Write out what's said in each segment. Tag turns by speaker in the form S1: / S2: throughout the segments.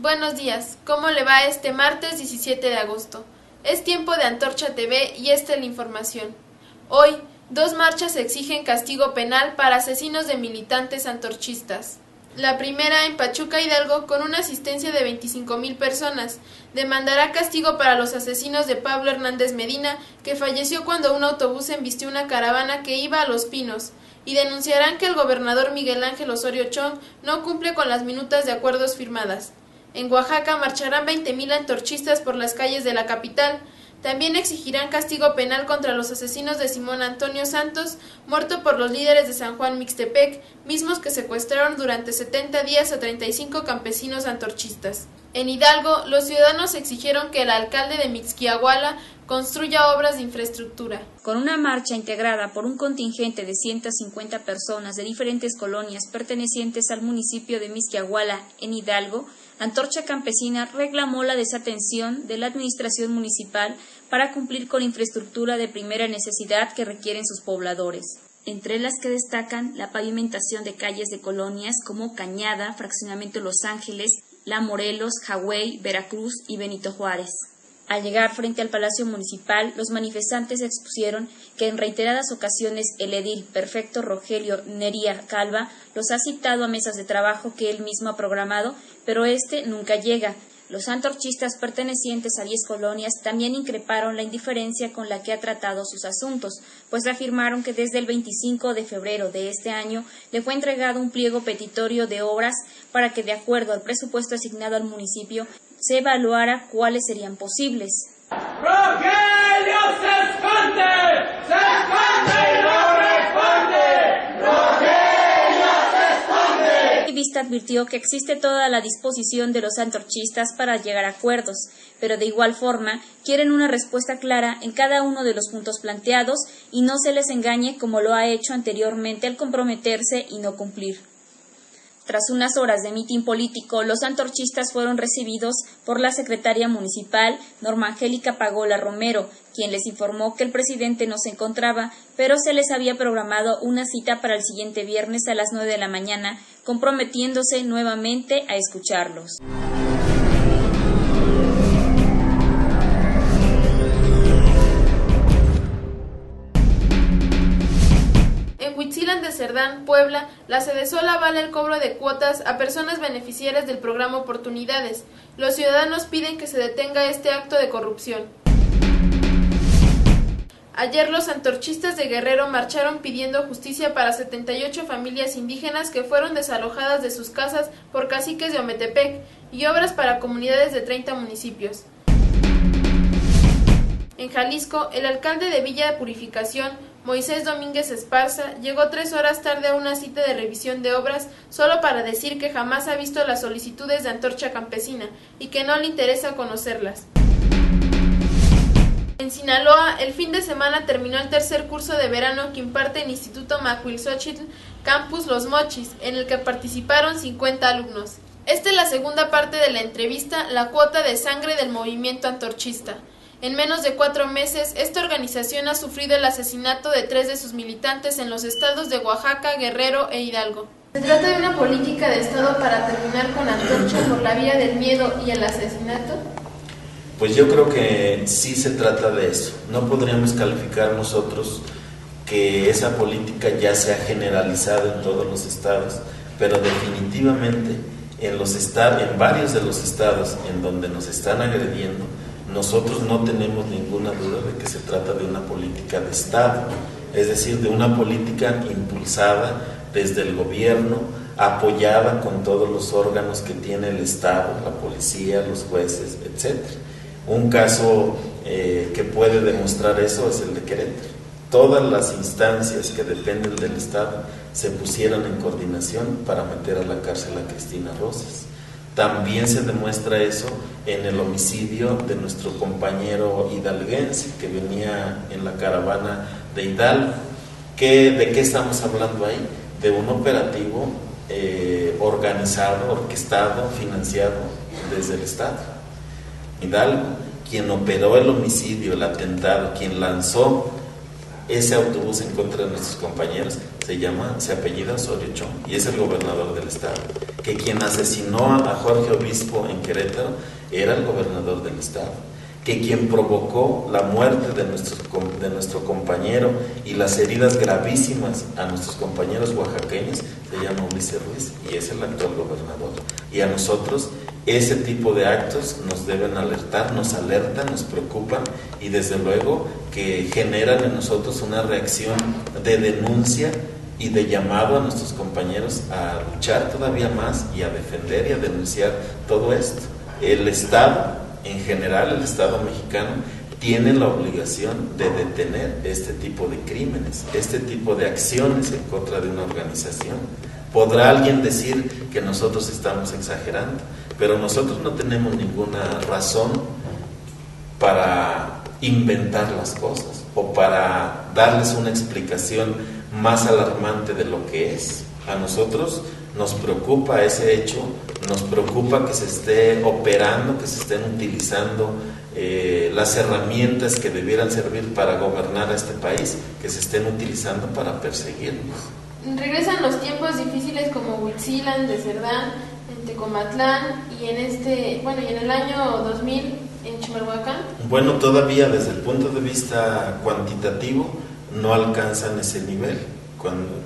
S1: Buenos días, ¿cómo le va este martes 17 de agosto? Es tiempo de Antorcha TV y esta es la información. Hoy, 2 marchas exigen castigo penal para asesinos de militantes antorchistas. La primera en Pachuca, Hidalgo, con una asistencia de 25,000 personas, demandará castigo para los asesinos de Pablo Hernández Medina, que falleció cuando un autobús embistió una caravana que iba a Los Pinos, y denunciarán que el gobernador Miguel Ángel Osorio Chong no cumple con las minutas de acuerdos firmadas. En Oaxaca marcharán 20,000 antorchistas por las calles de la capital. También exigirán castigo penal contra los asesinos de Simón Antonio Santos, muerto por los líderes de San Juan Mixtepec, mismos que secuestraron durante 70 días a 35 campesinos antorchistas. En Hidalgo, los ciudadanos exigieron que el alcalde de Mixquiahuala construya obras de infraestructura.
S2: Con una marcha integrada por un contingente de 150 personas de diferentes colonias pertenecientes al municipio de Mixquiahuala, en Hidalgo, Antorcha Campesina reclamó la desatención de la administración municipal para cumplir con infraestructura de primera necesidad que requieren sus pobladores, entre las que destacan la pavimentación de calles de colonias como Cañada, Fraccionamiento Los Ángeles, La Morelos, Hawái, Veracruz y Benito Juárez. Al llegar frente al Palacio Municipal, los manifestantes expusieron que en reiteradas ocasiones el edil Perfecto Rogelio Nería Calva los ha citado a mesas de trabajo que él mismo ha programado, pero este nunca llega. Los antorchistas pertenecientes a 10 colonias también increparon la indiferencia con la que ha tratado sus asuntos, pues afirmaron que desde el 25 de febrero de este año le fue entregado un pliego petitorio de obras para que, de acuerdo al presupuesto asignado al municipio, se evaluara cuáles serían posibles.
S3: ¡Rogelio se esconde! ¡Se esconde y no responde! ¡Rogelio se esconde!
S2: El activista advirtió que existe toda la disposición de los antorchistas para llegar a acuerdos, pero de igual forma quieren una respuesta clara en cada uno de los puntos planteados y no se les engañe como lo ha hecho anteriormente al comprometerse y no cumplir. Tras unas horas de mitin político, los antorchistas fueron recibidos por la secretaria municipal, Norma Angélica Pagola Romero, quien les informó que el presidente no se encontraba, pero se les había programado una cita para el siguiente viernes a las 9 de la mañana, comprometiéndose nuevamente a escucharlos.
S1: En Huitzilán de Cerdán, Puebla, la Sedesola avala el cobro de cuotas a personas beneficiarias del programa Oportunidades. Los ciudadanos piden que se detenga este acto de corrupción. Ayer los antorchistas de Guerrero marcharon pidiendo justicia para 78 familias indígenas que fueron desalojadas de sus casas por caciques de Ometepec y obras para comunidades de 30 municipios. En Jalisco, el alcalde de Villa de Purificación, Moisés Domínguez Esparza, llegó 3 horas tarde a una cita de revisión de obras solo para decir que jamás ha visto las solicitudes de Antorcha Campesina y que no le interesa conocerlas. En Sinaloa, el fin de semana terminó el tercer curso de verano que imparte el Instituto Macuilxochitl Campus Los Mochis, en el que participaron 50 alumnos. Esta es la segunda parte de la entrevista, la cuota de sangre del movimiento antorchista. En menos de 4 meses, esta organización ha sufrido el asesinato de 3 de sus militantes en los estados de Oaxaca, Guerrero e Hidalgo. ¿Se trata de una política de Estado para terminar con Antorcha por la vía del miedo y el asesinato?
S4: Pues yo creo que sí se trata de eso. No podríamos calificar nosotros que esa política ya se ha generalizado en todos los estados, pero definitivamente en varios de los estados en donde nos están agrediendo, nosotros no tenemos ninguna duda de que se trata de una política de Estado, es decir, de una política impulsada desde el gobierno, apoyada con todos los órganos que tiene el Estado, la policía, los jueces, etc. Un caso que puede demostrar eso es el de Querétaro. Todas las instancias que dependen del Estado se pusieron en coordinación para meter a la cárcel a Cristina Rosas. También se demuestra eso en el homicidio de nuestro compañero hidalguense que venía en la caravana de Hidalgo. ¿De qué estamos hablando ahí? De un operativo organizado, orquestado, financiado desde el Estado. Hidalgo, quien operó el homicidio, el atentado, quien lanzó ese autobús en contra de nuestros compañeros, se se apellida Osorio Chong y es el gobernador del estado. Que quien asesinó a Jorge Obispo en Querétaro era el gobernador del estado. Que quien provocó la muerte de nuestro compañero y las heridas gravísimas a nuestros compañeros oaxaqueños se llama Ulises Ruiz y es el actual gobernador. Y a nosotros ese tipo de actos nos deben alertar, nos alertan, nos preocupan y desde luego que generan en nosotros una reacción de denuncia y de llamado a nuestros compañeros a luchar todavía más y a defender y a denunciar todo esto. El Estado, en general el Estado mexicano, tiene la obligación de detener este tipo de crímenes, este tipo de acciones en contra de una organización. Podrá alguien decir que nosotros estamos exagerando, pero nosotros no tenemos ninguna razón para inventar las cosas o para darles una explicación más alarmante de lo que es. A nosotros nos preocupa ese hecho, nos preocupa que se esté operando, que se estén utilizando las herramientas que debieran servir para gobernar a este país, que se estén utilizando para perseguirnos.
S1: Regresan los tiempos difíciles como Huitzilan de Cerdán, en Tecomatlán y en el año 2000 en Chimalhuacán.
S4: Bueno, todavía desde el punto de vista cuantitativo no alcanzan ese nivel.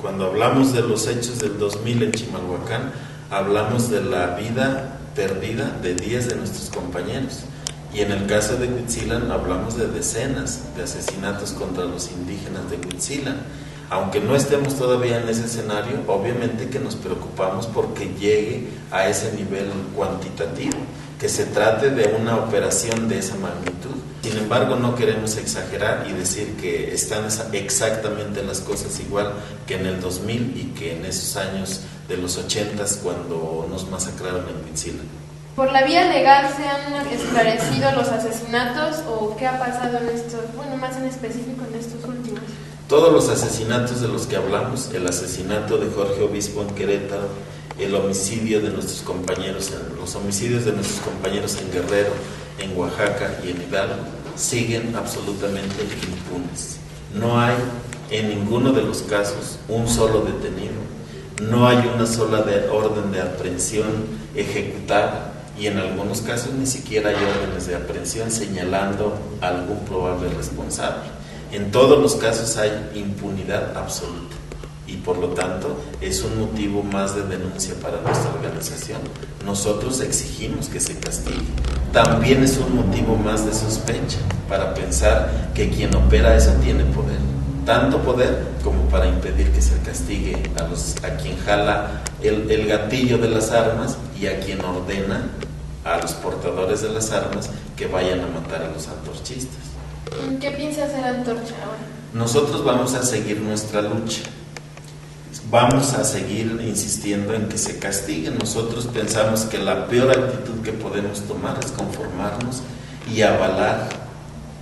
S4: Cuando hablamos de los hechos del 2000 en Chimalhuacán, hablamos de la vida perdida de 10 de nuestros compañeros. Y en el caso de Huitzilan hablamos de decenas de asesinatos contra los indígenas de Huitzilan. Aunque no estemos todavía en ese escenario, obviamente que nos preocupamos porque llegue a ese nivel cuantitativo, que se trate de una operación de esa magnitud. Sin embargo, no queremos exagerar y decir que están exactamente las cosas igual que en el 2000 y que en esos años de los 80s cuando nos masacraron en Huitzilan.
S1: ¿Por la vía legal se han esclarecido los asesinatos o qué ha pasado en estos, más en específico en estos últimos?
S4: Todos los asesinatos de los que hablamos, el asesinato de Jorge Obispo en Querétaro, el homicidio de nuestros compañeros, los homicidios de nuestros compañeros en Guerrero, en Oaxaca y en Hidalgo, siguen absolutamente impunes. No hay en ninguno de los casos un solo detenido, no hay una sola orden de aprehensión ejecutada y en algunos casos ni siquiera hay órdenes de aprehensión señalando a algún probable responsable. En todos los casos hay impunidad absoluta y por lo tanto es un motivo más de denuncia para nuestra organización. Nosotros exigimos que se castigue. También es un motivo más de sospecha para pensar que quien opera eso tiene poder. Tanto poder como para impedir que se castigue a quien jala el gatillo de las armas y a quien ordena a los portadores de las armas que vayan a matar a los antorchistas.
S1: ¿Qué piensa hacer Antorcha ahora?
S4: Nosotros vamos a seguir nuestra lucha. Vamos a seguir insistiendo en que se castigue. Nosotros pensamos que la peor actitud que podemos tomar es conformarnos y avalar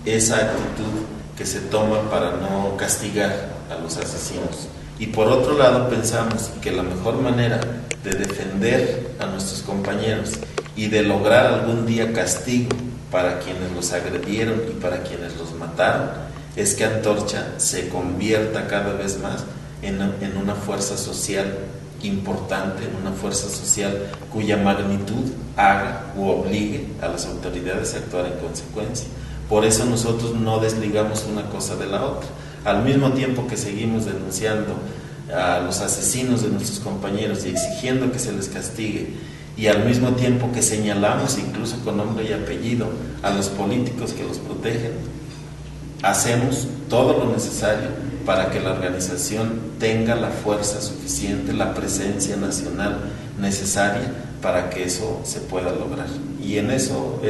S4: esa actitud que se toma para no castigar a los asesinos. Y por otro lado pensamos que la mejor manera de defender a nuestros compañeros y de lograr algún día castigo para quienes los agredieron y para quienes los mataron es que Antorcha se convierta cada vez más en una fuerza social importante, en una fuerza social cuya magnitud haga u obligue a las autoridades a actuar en consecuencia. Por eso nosotros no desligamos una cosa de la otra. Al mismo tiempo que seguimos denunciando a los asesinos de nuestros compañeros y exigiendo que se les castigue, y al mismo tiempo que señalamos incluso con nombre y apellido a los políticos que los protegen, hacemos todo lo necesario para que la organización tenga la fuerza suficiente, la presencia nacional necesaria para que eso se pueda lograr. Y en eso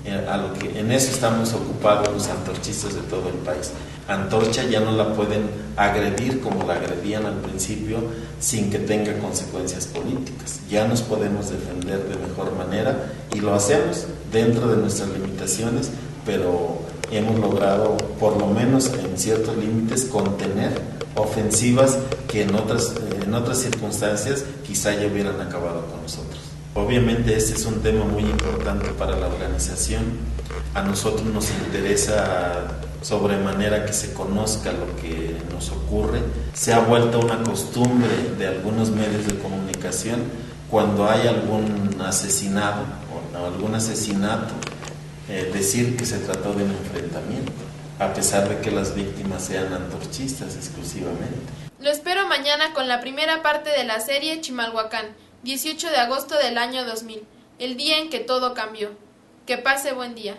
S4: en eso estamos ocupados los antorchistas de todo el país. Antorcha ya no la pueden agredir como la agredían al principio sin que tenga consecuencias políticas. Ya nos podemos defender de mejor manera y lo hacemos dentro de nuestras limitaciones, pero hemos logrado, por lo menos en ciertos límites, contener ofensivas que en otras circunstancias quizá ya hubieran acabado con nosotros. Obviamente este es un tema muy importante para la organización. A nosotros nos interesa sobremanera que se conozca lo que nos ocurre. Se ha vuelto una costumbre de algunos medios de comunicación cuando hay algún asesinado o algún asesinato, decir que se trató de un enfrentamiento, a pesar de que las víctimas sean antorchistas exclusivamente.
S1: Lo espero mañana con la primera parte de la serie Chimalhuacán, 18 de agosto del año 2000, el día en que todo cambió. Que pase buen día.